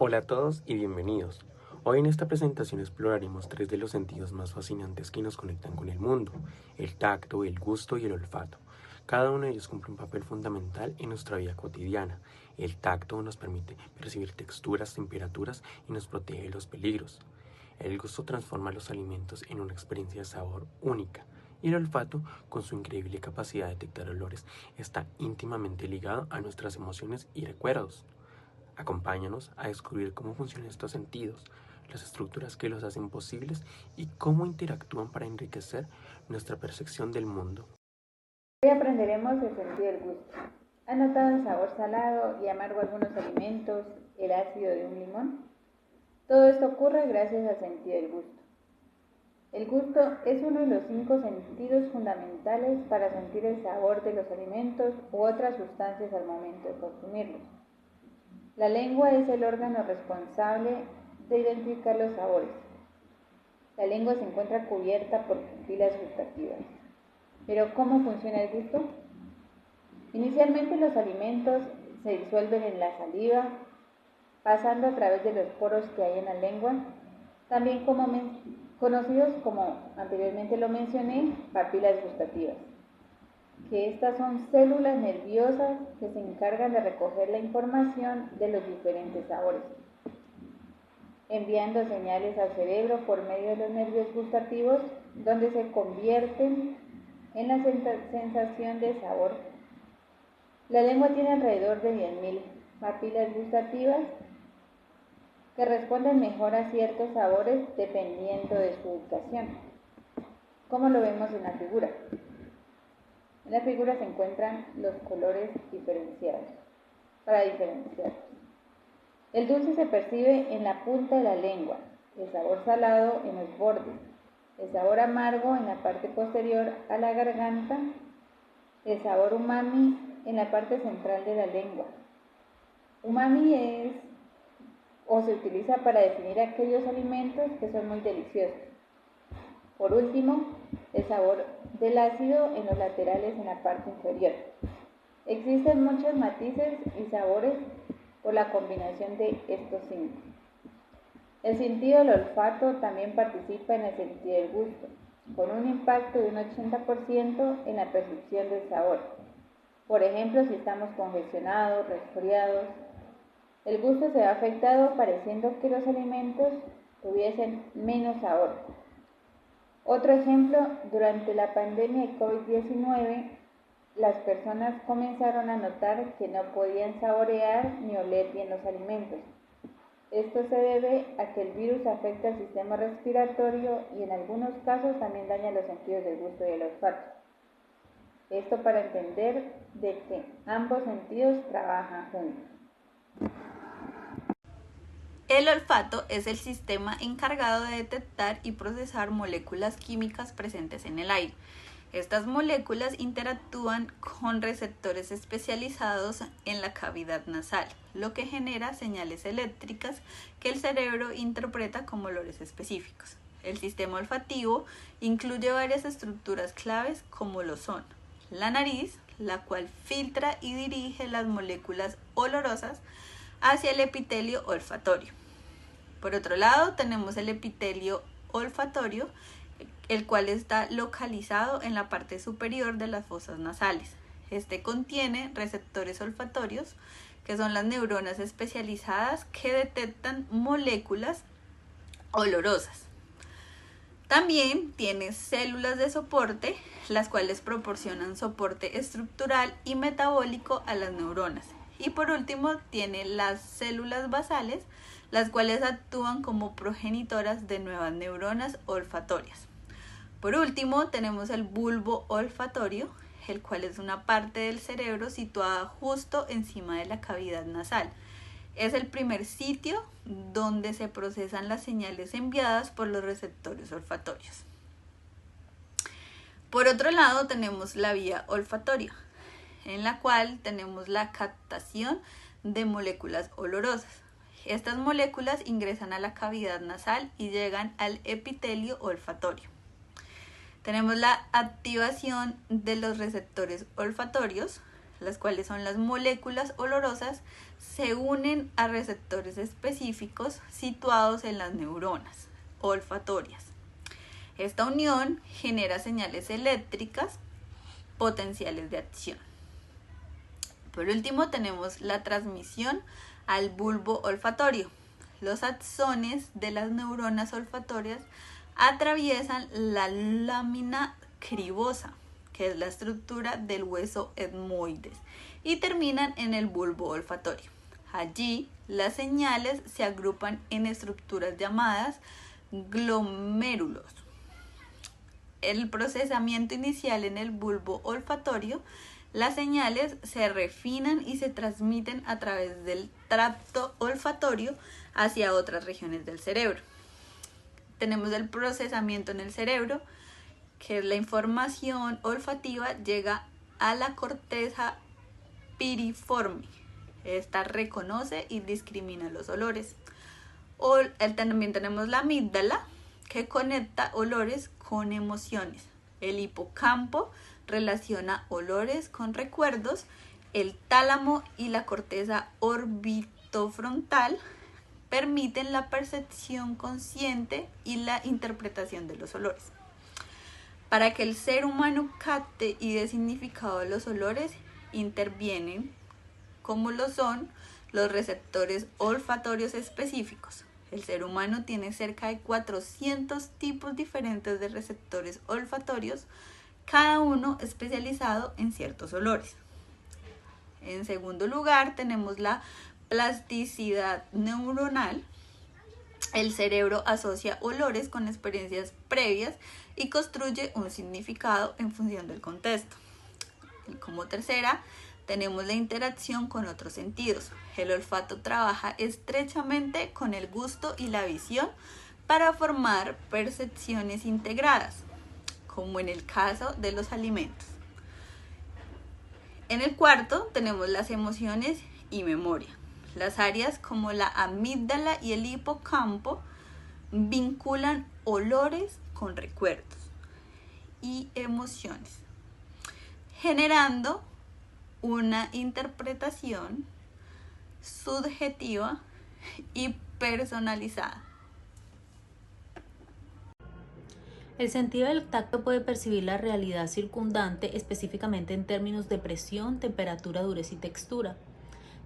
Hola a todos y bienvenidos. Hoy en esta presentación exploraremos tres de los sentidos más fascinantes que nos conectan con el mundo: el tacto, el gusto y el olfato. Cada uno de ellos cumple un papel fundamental en nuestra vida cotidiana. El tacto nos permite percibir texturas, temperaturas y nos protege de los peligros. El gusto transforma los alimentos en una experiencia de sabor única. Y el olfato, con su increíble capacidad de detectar olores, está íntimamente ligado a nuestras emociones y recuerdos. Acompáñanos a descubrir cómo funcionan estos sentidos, las estructuras que los hacen posibles y cómo interactúan para enriquecer nuestra percepción del mundo. Hoy aprenderemos el sentido del gusto. ¿Han notado el sabor salado y amargo de algunos alimentos, el ácido de un limón? Todo esto ocurre gracias al sentido del gusto. El gusto es uno de los 5 sentidos fundamentales para sentir el sabor de los alimentos u otras sustancias al momento de consumirlos. La lengua es el órgano responsable de identificar los sabores. La lengua se encuentra cubierta por papilas gustativas. ¿Pero cómo funciona el gusto? Inicialmente los alimentos se disuelven en la saliva, pasando a través de los poros que hay en la lengua, también conocidos como, anteriormente lo mencioné, papilas gustativas, que estas son células nerviosas que se encargan de recoger la información de los diferentes sabores, enviando señales al cerebro por medio de los nervios gustativos, donde se convierten en la sensación de sabor. La lengua tiene alrededor de 10.000 papilas gustativas que responden mejor a ciertos sabores dependiendo de su ubicación. Como lo vemos en la figura. En la figura se encuentran los colores diferenciados. Para diferenciarlos, el dulce se percibe en la punta de la lengua, el sabor salado en los bordes, el sabor amargo en la parte posterior a la garganta, el sabor umami en la parte central de la lengua. Umami es o se utiliza para definir aquellos alimentos que son muy deliciosos. Por último, el sabor del ácido en los laterales en la parte inferior. Existen muchos matices y sabores por la combinación de estos 5. El sentido del olfato también participa en el sentido del gusto, con un impacto de un 80% en la percepción del sabor. Por ejemplo, si estamos congestionados, resfriados, el gusto se ve afectado pareciendo que los alimentos tuviesen menos sabor. Otro ejemplo, durante la pandemia de COVID-19, las personas comenzaron a notar que no podían saborear ni oler bien los alimentos. Esto se debe a que el virus afecta el sistema respiratorio y en algunos casos también daña los sentidos del gusto y el olfato. Esto para entender de que ambos sentidos trabajan juntos. El olfato es el sistema encargado de detectar y procesar moléculas químicas presentes en el aire. Estas moléculas interactúan con receptores especializados en la cavidad nasal, lo que genera señales eléctricas que el cerebro interpreta como olores específicos. El sistema olfativo incluye varias estructuras claves como lo son la nariz, la cual filtra y dirige las moléculas olorosas hacia el epitelio olfatorio. Por otro lado, tenemos el epitelio olfatorio, el cual está localizado en la parte superior de las fosas nasales. Este contiene receptores olfatorios, que son las neuronas especializadas que detectan moléculas olorosas. También tiene células de soporte, las cuales proporcionan soporte estructural y metabólico a las neuronas. Y por último, tiene las células basales, las cuales actúan como progenitoras de nuevas neuronas olfatorias. Por último, tenemos el bulbo olfatorio, el cual es una parte del cerebro situada justo encima de la cavidad nasal. Es el primer sitio donde se procesan las señales enviadas por los receptores olfatorios. Por otro lado, tenemos la vía olfatoria, en la cual tenemos la captación de moléculas olorosas. Estas moléculas ingresan a la cavidad nasal y llegan al epitelio olfatorio. Tenemos la activación de los receptores olfatorios, las cuales son las moléculas olorosas, se unen a receptores específicos situados en las neuronas olfatorias. Esta unión genera señales eléctricas potenciales de acción. Por último, tenemos la transmisión al bulbo olfatorio. Los axones de las neuronas olfatorias atraviesan la lámina cribosa, que es la estructura del hueso etmoides, y terminan en el bulbo olfatorio. Allí, las señales se agrupan en estructuras llamadas glomérulos. El procesamiento inicial en el bulbo olfatorio, las señales se refinan y se transmiten a través del tracto olfatorio hacia otras regiones del cerebro. Tenemos el procesamiento en el cerebro, que es la información olfativa llega a la corteza piriforme. Esta reconoce y discrimina los olores. También tenemos la amígdala, que conecta olores con emociones. El hipocampo relaciona olores con recuerdos. El tálamo y la corteza orbitofrontal permiten la percepción consciente y la interpretación de los olores. Para que el ser humano capte y dé significado a los olores, intervienen, como lo son, los receptores olfatorios específicos. El ser humano tiene cerca de 400 tipos diferentes de receptores olfatorios, cada uno especializado en ciertos olores. En segundo lugar, tenemos la plasticidad neuronal. El cerebro asocia olores con experiencias previas y construye un significado en función del contexto. Y como tercera, tenemos la interacción con otros sentidos. El olfato trabaja estrechamente con el gusto y la visión para formar percepciones integradas, como en el caso de los alimentos. En el cuarto, tenemos las emociones y memoria. Las áreas como la amígdala y el hipocampo vinculan olores con recuerdos y emociones, generando una interpretación subjetiva y personalizada. El sentido del tacto puede percibir la realidad circundante, específicamente en términos de presión, temperatura, dureza y textura.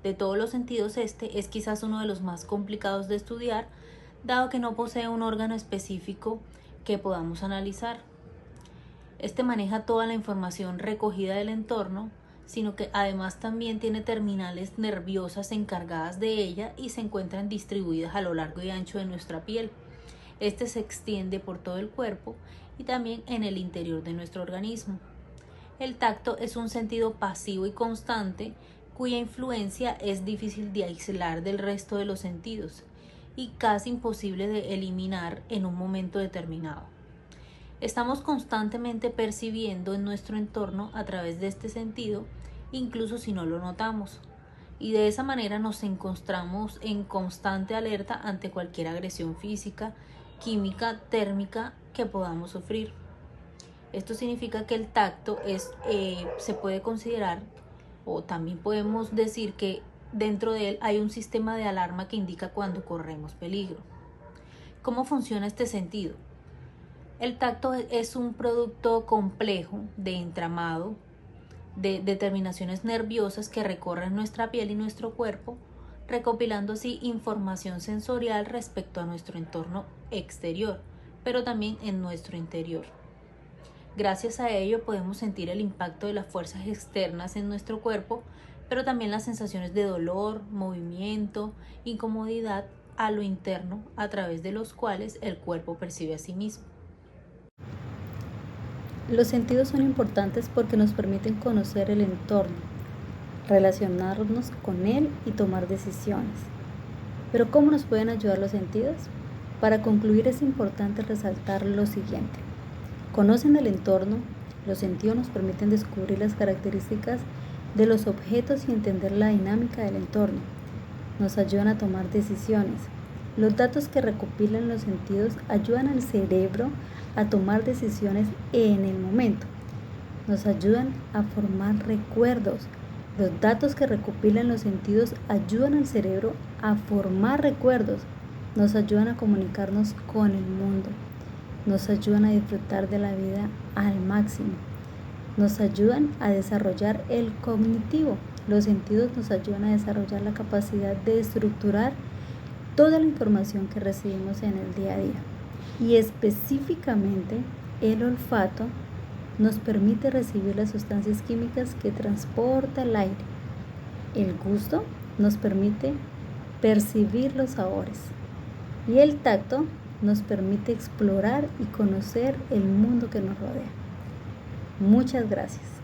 De todos los sentidos, este es quizás uno de los más complicados de estudiar, dado que no posee un órgano específico que podamos analizar. Este maneja toda la información recogida del entorno, sino que además también tiene terminales nerviosas encargadas de ella y se encuentran distribuidas a lo largo y ancho de nuestra piel. Este se extiende por todo el cuerpo y también en el interior de nuestro organismo. El tacto es un sentido pasivo y constante, cuya influencia es difícil de aislar del resto de los sentidos y casi imposible de eliminar en un momento determinado. Estamos constantemente percibiendo en nuestro entorno a través de este sentido, incluso si no lo notamos, y de esa manera nos encontramos en constante alerta ante cualquier agresión física, química, térmica que podamos sufrir. Esto significa que el tacto se puede considerar, o también podemos decir que dentro de él hay un sistema de alarma que indica cuando corremos peligro. ¿Cómo funciona este sentido? El tacto es un producto complejo de entramado de determinaciones nerviosas que recorren nuestra piel y nuestro cuerpo, recopilando así información sensorial respecto a nuestro entorno exterior, pero también en nuestro interior. Gracias a ello podemos sentir el impacto de las fuerzas externas en nuestro cuerpo, pero también las sensaciones de dolor, movimiento, incomodidad a lo interno, a través de los cuales el cuerpo percibe a sí mismo. Los sentidos son importantes porque nos permiten conocer el entorno, relacionarnos con él y tomar decisiones. Pero ¿cómo nos pueden ayudar los sentidos? Para concluir, es importante resaltar lo siguiente. Conocen el entorno, los sentidos nos permiten descubrir las características de los objetos y entender la dinámica del entorno. Nos ayudan a tomar decisiones. Los datos que recopilan los sentidos ayudan al cerebro a tomar decisiones en el momento. Nos ayudan a formar recuerdos. Los datos que recopilan los sentidos ayudan al cerebro a formar recuerdos, nos ayudan a comunicarnos con el mundo, nos ayudan a disfrutar de la vida al máximo, nos ayudan a desarrollar el cognitivo. Los sentidos nos ayudan a desarrollar la capacidad de estructurar toda la información que recibimos en el día a día. Y específicamente el olfato nos permite recibir las sustancias químicas que transporta el aire. El gusto nos permite percibir los sabores. Y el tacto nos permite explorar y conocer el mundo que nos rodea. Muchas gracias.